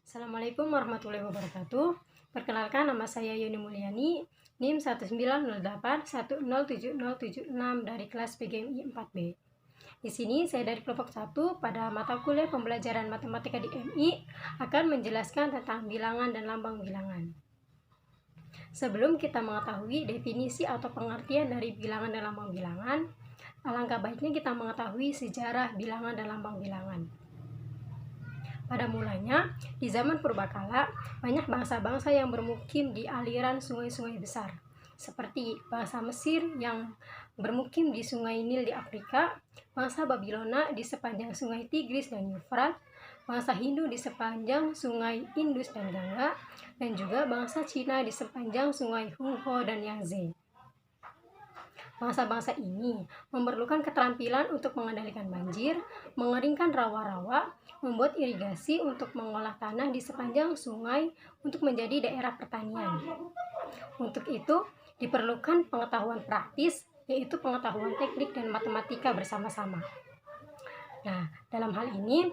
Assalamualaikum warahmatullahi wabarakatuh. Perkenalkan, nama saya Yuni Mulyani, NIM 19081070076 dari kelas PGMI 4B. Di sini saya dari kelompok 1 pada mata kuliah pembelajaran matematika di MI akan menjelaskan tentang bilangan dan lambang bilangan. Sebelum kita mengetahui definisi atau pengertian dari bilangan dan lambang bilangan, alangkah baiknya kita mengetahui sejarah bilangan dan lambang bilangan. Pada mulanya, di zaman purbakala, banyak bangsa-bangsa yang bermukim di aliran sungai-sungai besar, seperti bangsa Mesir yang bermukim di sungai Nil di Afrika, bangsa Babilona di sepanjang sungai Tigris dan Yufrat, bangsa Hindu di sepanjang sungai Indus dan Gangga, dan juga bangsa Cina di sepanjang sungai Honghe dan Yangtze. Bangsa-bangsa ini memerlukan keterampilan untuk mengendalikan banjir, mengeringkan rawa-rawa, membuat irigasi untuk mengolah tanah di sepanjang sungai untuk menjadi daerah pertanian. Untuk itu, diperlukan pengetahuan praktis, yaitu pengetahuan teknik dan matematika bersama-sama. Nah, dalam hal ini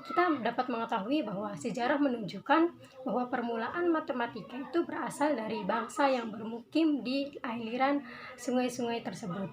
kita dapat mengetahui bahwa sejarah menunjukkan bahwa permulaan matematika itu berasal dari bangsa yang bermukim di aliran sungai-sungai tersebut.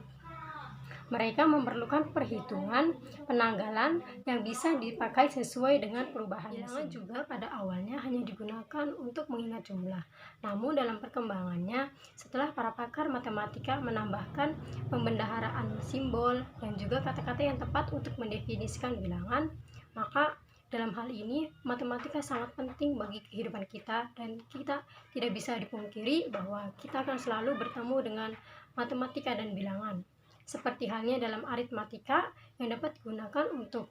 Mereka memerlukan perhitungan, penanggalan yang bisa dipakai sesuai dengan perubahan bilangan juga pada awalnya hanya digunakan untuk mengingat jumlah. Namun dalam perkembangannya, setelah para pakar matematika menambahkan pembendaharaan simbol dan juga kata-kata yang tepat untuk mendefinisikan bilangan, maka dalam hal ini matematika sangat penting bagi kehidupan kita, dan kita tidak bisa dipungkiri bahwa kita akan selalu bertemu dengan matematika dan bilangan. Seperti halnya dalam aritmatika yang dapat digunakan untuk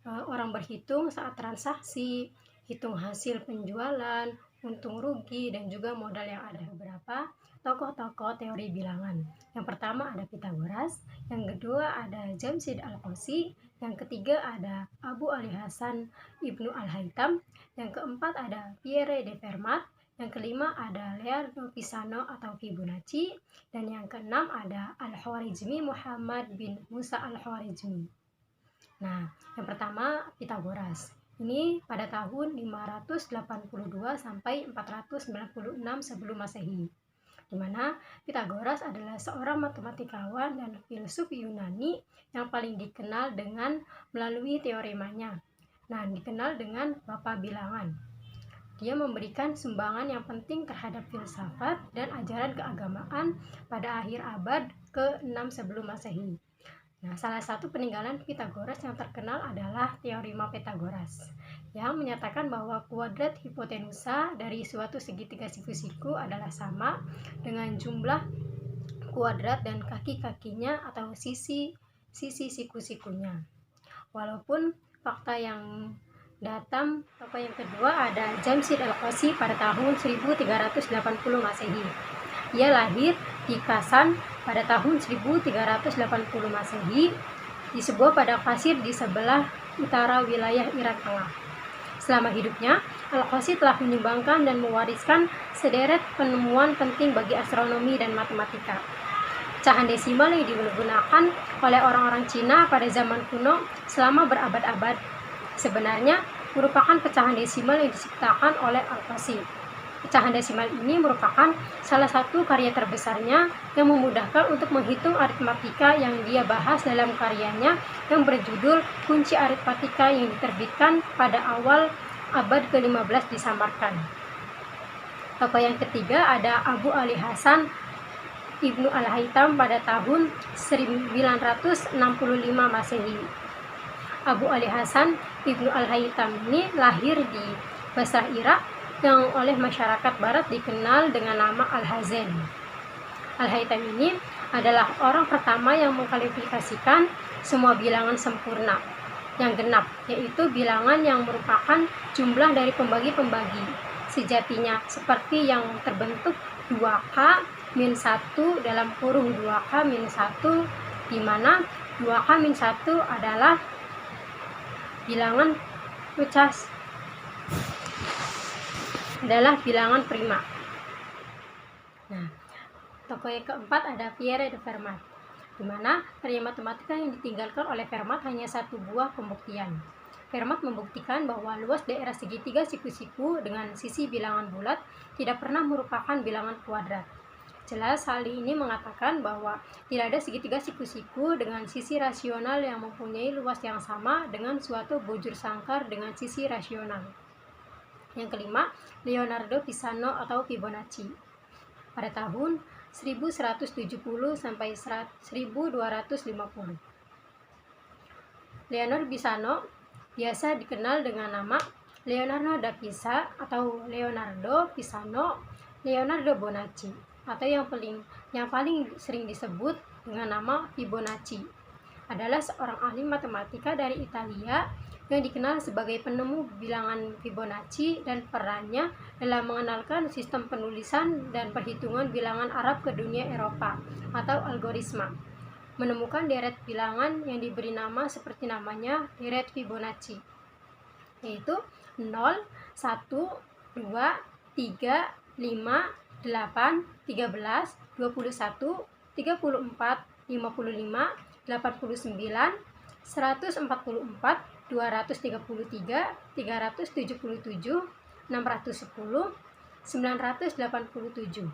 orang berhitung saat transaksi, hitung hasil penjualan, untung rugi, dan juga modal yang ada. Beberapa tokoh-tokoh teori bilangan. Yang pertama ada Pythagoras, yang kedua ada Jamshid Al-Qasi, yang ketiga ada Abu Ali Hasan Ibnu Al-Haytham, yang keempat ada Pierre de Fermat, yang kelima ada Leonardo Pisano atau Fibonacci, dan yang keenam ada Al-Khwarizmi Muhammad bin Musa Al-Khwarizmi. Nah, yang pertama Pythagoras. Ini pada tahun 582 sampai 496 sebelum Masehi. Di mana Pythagoras adalah seorang matematikawan dan filsuf Yunani yang paling dikenal dengan melalui teoremanya. Nah, dikenal dengan Bapak Bilangan. Dia memberikan sumbangan yang penting terhadap filsafat dan ajaran keagamaan pada akhir abad ke-6 sebelum Masehi. Nah, salah satu peninggalan Pythagoras yang terkenal adalah teorema Pythagoras, yang menyatakan bahwa kuadrat hipotenusa dari suatu segitiga siku-siku adalah sama dengan jumlah kuadrat dan kaki-kakinya atau sisi siku-sikunya. Walaupun fakta yang datang, tokoh yang kedua ada Jamshid Al-Qasi pada tahun 1380 Masehi. Ia lahir di Kasan pada tahun 1380 Masehi di sebuah padang pasir di sebelah utara wilayah Iran Tengah. Selama hidupnya, Al-Qasi telah menyumbangkan dan mewariskan sederet penemuan penting bagi astronomi dan matematika. Pecahan desimal yang digunakan oleh orang-orang Cina pada zaman kuno selama berabad-abad sebenarnya merupakan pecahan desimal yang diciptakan oleh Al-Qasi. Pecahan desimal ini merupakan salah satu karya terbesarnya yang memudahkan untuk menghitung aritmatika yang dia bahas dalam karyanya yang berjudul Kunci Aritmatika yang diterbitkan pada awal abad ke-15 di Samarkand. Tokoh yang ketiga ada Abu Ali Hasan Ibnu Al-Haytham pada tahun 1965 Masehi. Abu Ali Hasan Ibnu Al-Haytham ini lahir di Basrah, Irak, yang oleh masyarakat barat dikenal dengan nama Al-Hazen. Al-Haytham ini adalah orang pertama yang mengklasifikasikan semua bilangan sempurna yang genap, yaitu bilangan yang merupakan jumlah dari pembagi-pembagi sejatinya, seperti yang terbentuk 2K min 1 dalam kurung 2K min 1, di mana 2K min 1 adalah bilangan pecah adalah bilangan prima. Nah, tokoh yang keempat ada Pierre de Fermat, di mana karya matematika yang ditinggalkan oleh Fermat hanya satu buah pembuktian. Fermat membuktikan bahwa luas daerah segitiga siku-siku dengan sisi bilangan bulat tidak pernah merupakan bilangan kuadrat. Jelas hal ini mengatakan bahwa tidak ada segitiga siku-siku dengan sisi rasional yang mempunyai luas yang sama dengan suatu bujur sangkar dengan sisi rasional. Yang kelima, Leonardo Pisano atau Fibonacci. Pada tahun 1170 sampai 1250. Leonardo Pisano biasa dikenal dengan nama Leonardo da Pisa atau Leonardo Pisano, Leonardo Bonacci, atau yang paling sering disebut dengan nama Fibonacci. Adalah seorang ahli matematika dari Italia yang dikenal sebagai penemu bilangan Fibonacci dan perannya dalam mengenalkan sistem penulisan dan perhitungan bilangan Arab ke dunia Eropa atau algorisma. Menemukan deret bilangan yang diberi nama seperti namanya deret Fibonacci, yaitu 0, 1, 2, 3, 5, 8, 13, 21, 34, 55, 89, 144, 233, 377, 610, 987.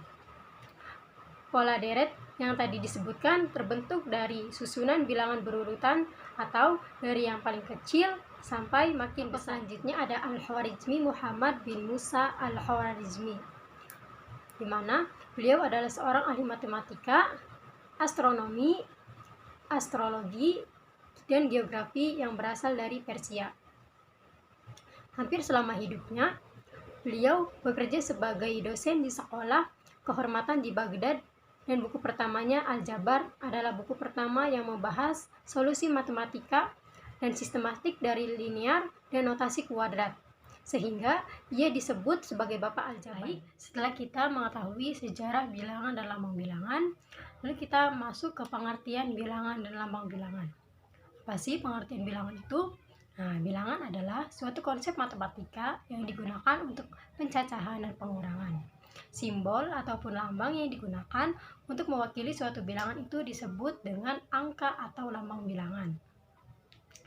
Pola deret yang tadi disebutkan terbentuk dari susunan bilangan berurutan atau dari yang paling kecil sampai makin besar. Selanjutnya ada Al-Khwarizmi Muhammad bin Musa Al-Khwarizmi, di mana beliau adalah seorang ahli matematika, astronomi, astrologi, dan geografi yang berasal dari Persia. Hampir selama hidupnya, beliau bekerja sebagai dosen di sekolah kehormatan di Baghdad, dan buku pertamanya Al-Jabar adalah buku pertama yang membahas solusi matematika dan sistematik dari linear dan notasi kuadrat, sehingga ia disebut sebagai Bapak Al-Jabar. Setelah kita mengetahui sejarah bilangan dan lambang bilangan, lalu kita masuk ke pengertian bilangan dan lambang bilangan. Apa sih pengertian bilangan itu? Nah, bilangan adalah suatu konsep matematika yang digunakan untuk pencacahan dan pengurangan. Simbol ataupun lambang yang digunakan untuk mewakili suatu bilangan itu disebut dengan angka atau lambang bilangan.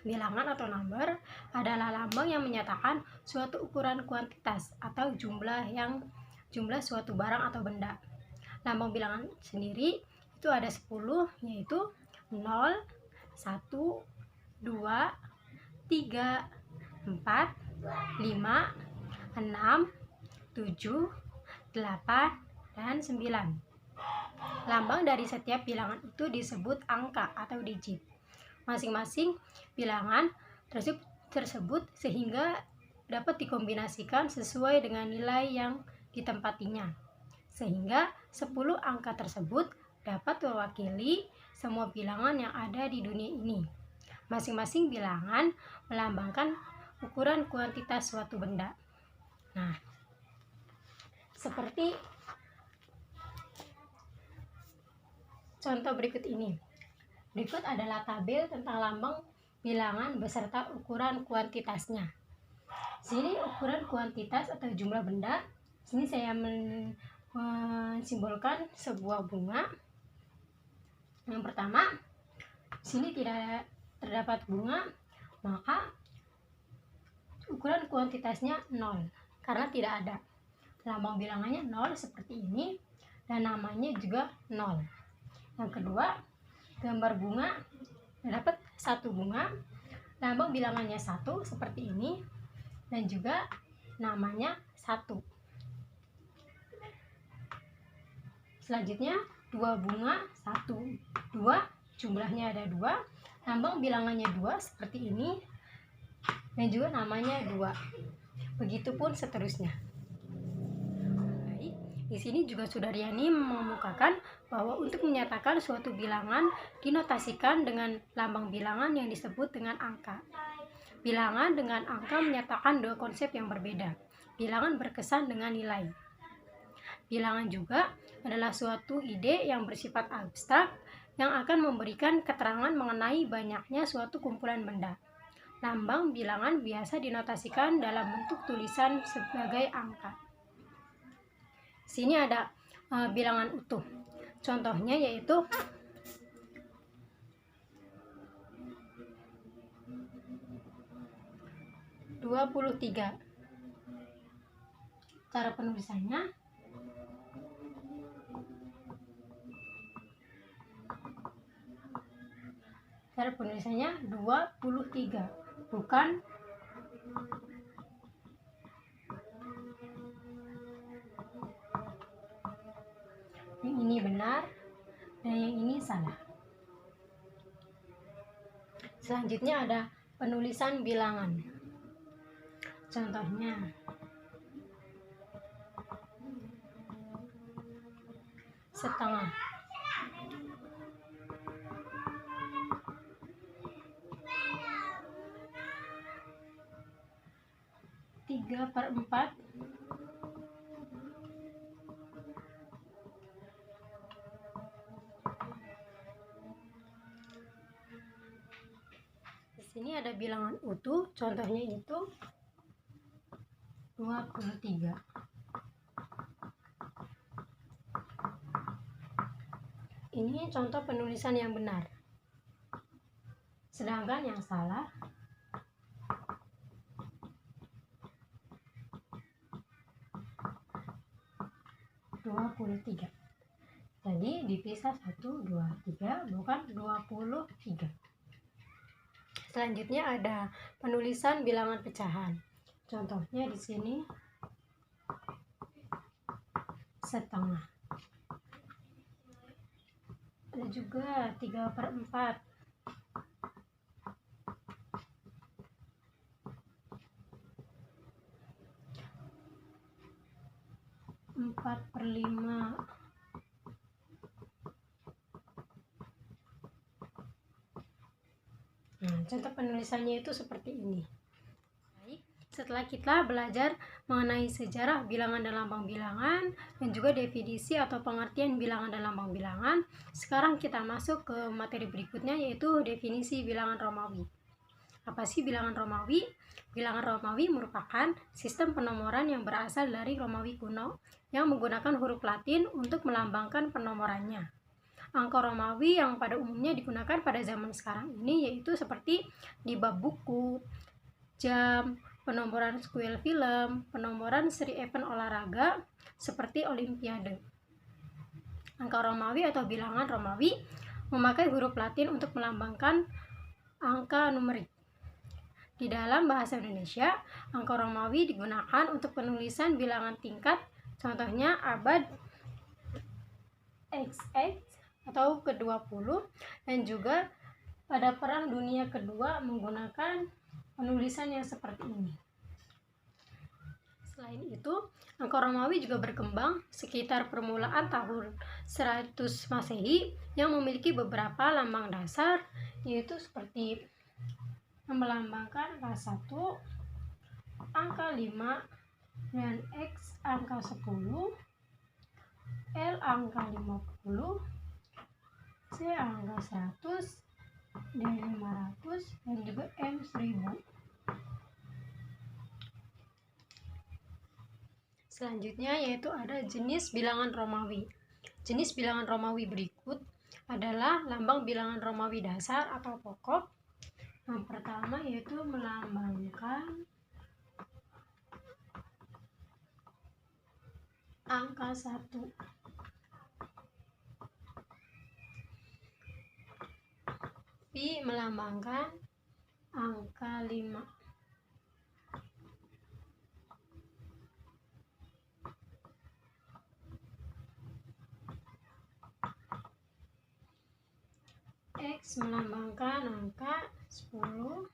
Bilangan atau number adalah lambang yang menyatakan suatu ukuran kuantitas atau jumlah suatu barang atau benda. Lambang bilangan sendiri itu ada 10, yaitu 0, 1, 2, 3, 4, 5, 6, 7, 8, dan 9. Lambang dari setiap bilangan itu disebut angka atau digit. Masing-masing bilangan tersebut sehingga dapat dikombinasikan sesuai dengan nilai yang ditempatinya. Sehingga 10 angka tersebut dapat mewakili semua bilangan yang ada di dunia ini. Masing-masing bilangan melambangkan ukuran kuantitas suatu benda. Nah, seperti contoh berikut ini. Berikut adalah tabel tentang lambang bilangan beserta ukuran kuantitasnya. Sini ukuran kuantitas atau jumlah benda. Sini saya mensimbolkan sebuah bunga. Yang pertama, sini tidak terdapat bunga, maka ukuran kuantitasnya 0 karena tidak ada. Lambang bilangannya 0 seperti ini dan namanya juga 0. Yang kedua, gambar bunga, dapat 1 bunga, lambang bilangannya 1 seperti ini dan juga namanya 1. Selanjutnya 2 bunga, 1, 2, jumlahnya ada 2, lambang bilangannya 2 seperti ini dan juga namanya 2. Begitupun seterusnya. Di sini juga Sudaryani mengemukakan bahwa untuk menyatakan suatu bilangan dinotasikan dengan lambang bilangan yang disebut dengan angka. Bilangan dengan angka menyatakan dua konsep yang berbeda. Bilangan berkesan dengan nilai. Bilangan juga adalah suatu ide yang bersifat abstrak yang akan memberikan keterangan mengenai banyaknya suatu kumpulan benda. Lambang bilangan biasa dinotasikan dalam bentuk tulisan sebagai angka. Sini ada bilangan utuh. Contohnya yaitu 23. Cara penulisannya Cara penulisannya 23, bukan yang ini benar dan yang ini salah. Selanjutnya ada penulisan bilangan. Contohnya, setengah, 3/4, 'Di sini ada bilangan utuh, contohnya itu 23. Ini contoh penulisan yang benar. Sedangkan yang salah (23). Jadi dipisah 1, 2, 3, bukan 23. Selanjutnya ada penulisan bilangan pecahan. Contohnya di sini setengah. Ada juga 3/4. 4/5. Nah, contoh penulisannya itu seperti ini. Baik, setelah kita belajar mengenai sejarah bilangan dan lambang bilangan dan juga definisi atau pengertian bilangan dan lambang bilangan, sekarang kita masuk ke materi berikutnya, yaitu definisi bilangan Romawi. Apa sih bilangan Romawi? Bilangan Romawi merupakan sistem penomoran yang berasal dari Romawi kuno yang menggunakan huruf Latin untuk melambangkan penomorannya. Angka Romawi yang pada umumnya digunakan pada zaman sekarang ini yaitu seperti di bab buku, jam, penomoran skuel film, penomoran seri event olahraga seperti olimpiade. Angka Romawi atau bilangan Romawi memakai huruf Latin untuk melambangkan angka numerik. Di dalam bahasa Indonesia, angka Romawi digunakan untuk penulisan bilangan tingkat, contohnya abad XX atau ke-20, dan juga pada Perang Dunia Kedua menggunakan penulisan yang seperti ini. Selain itu, angka Romawi juga berkembang sekitar permulaan tahun 100 Masehi yang memiliki beberapa lambang dasar, yaitu seperti yang melambangkan angka 1, angka 5, dan X angka 10, L angka 50, C angka 100, D 500, dan juga M 1000. Selanjutnya yaitu ada jenis bilangan Romawi. Jenis bilangan Romawi berikut adalah lambang bilangan Romawi dasar atau pokok. Yang pertama yaitu melambangkan angka 1. Pi melambangkan angka 5. X melambangkan angka 10.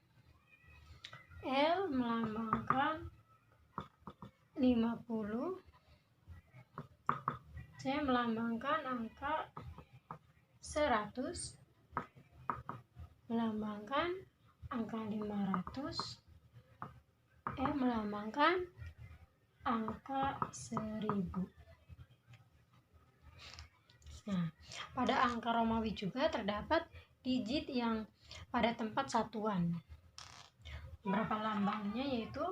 L melambangkan 50. C melambangkan angka 100. Melambangkan angka 500. E melambangkan angka 1000. Nah, pada angka Romawi juga terdapat digit yang pada tempat satuan. Beberapa lambangnya yaitu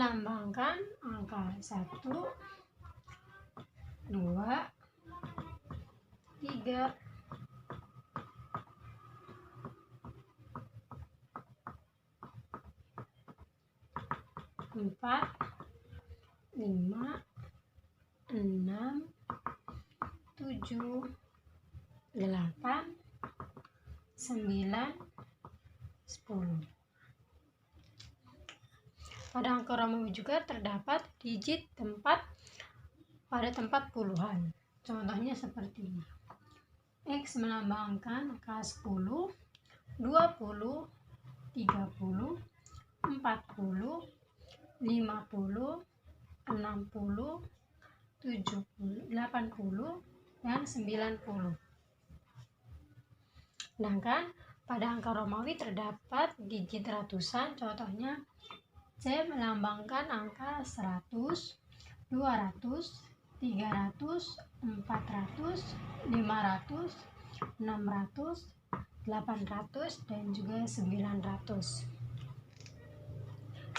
melambangkan angka 1, 2, 3, 4, 5, 6, 7, 8, 9, 10. Pada angka Romawi juga terdapat digit tempat pada tempat puluhan. Contohnya seperti ini. X melambangkan angka 10, 20, 30, 40, 50, 60, 70, 80, dan 90. Sedangkan pada angka Romawi terdapat digit ratusan, contohnya C melambangkan angka 100, 200, 300, 400, 500, 600, 800, dan juga 900.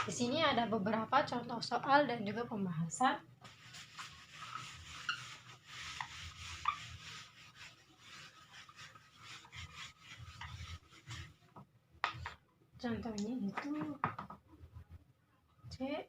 Di sini ada beberapa contoh soal dan juga pembahasan. Contohnya itu C,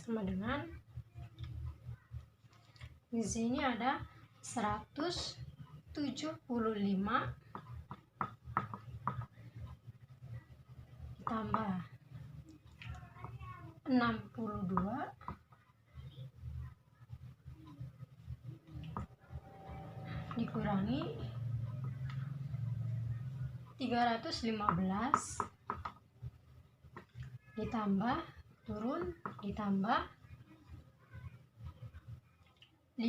sama dengan di sini ada 175 ditambah 62 dikurangi 315 ditambah turun ditambah 52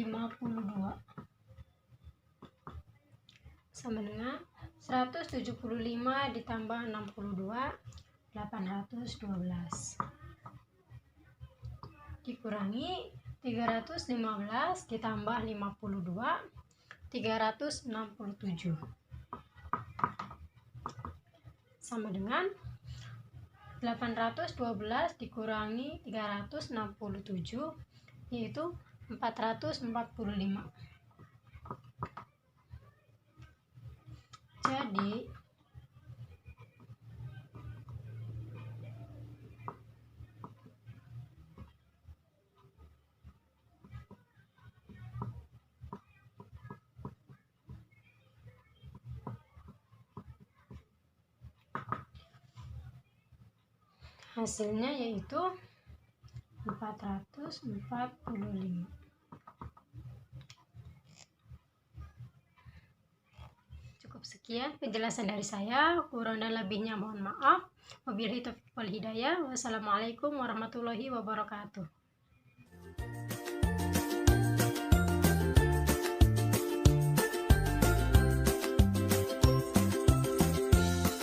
sama dengan 175 ditambah 62, 812 dikurangi 315 ditambah 52, 367 sama dengan 812 dikurangi 367 yaitu 445. Jadi hasilnya yaitu 445. Cukup sekian penjelasan dari saya, kurang dan lebihnya mohon maaf. Wabillahi taufiq wal hidayah. Wassalamualaikum warahmatullahi wabarakatuh.